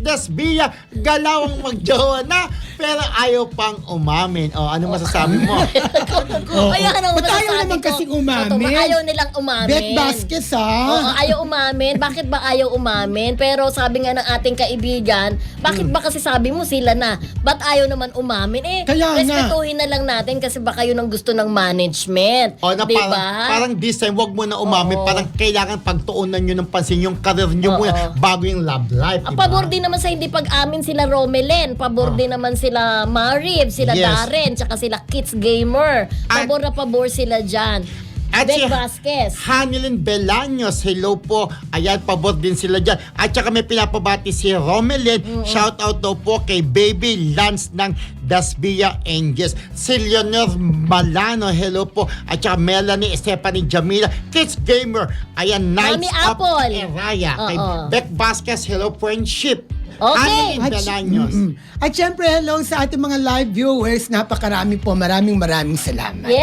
Desvia, galawang magjowa na, pero ayaw pang umamin. O, ano masasabi mo? Kaya ano Ba't ayaw masasabi naman ko? kasing umamin? Totoo, ayaw nilang umamin. Bet Vasquez, Oo, ayaw umamin. Bakit ba ayaw umamin? Pero sabi nga ng ating kaibigan, bakit ba kasi sabi mo sila na? Ba't ayaw naman umamin? Kaya nga. respetuhin na lang natin kasi baka yun ang gusto ng management. O, na diba? parang this time, wag mo na umamin. Oo. Parang kailangan pagtuunan nyo ng pansin yung career nyo Oo. muna bago yung love life. Ang diba? pabor din naman sa hindi pag-amin sila Romelen, pabor din naman sila Mariv, sila Yes. Darren, tsaka sila Kids Gamer. Pabor na pabor sila dyan. At Beck si Vasquez. Hanilyn Belaños, hello po. Ayan, pabor din sila dyan. At saka may pinapabati si Romelin. Shout out daw po kay Baby Lance ng Dasbia Angels. Si Leonor Malano, hello po. At saka Melanie Stephanie Jamila, Kids Gamer. Ayan, Knights Mami of Apple. Eraya. Kay Oo. Beck Vasquez, hello friendship. Okay. Hanilyn Belaños. At syempre, hello sa ating mga live viewers. Napakarami po. Maraming salamat. Yes.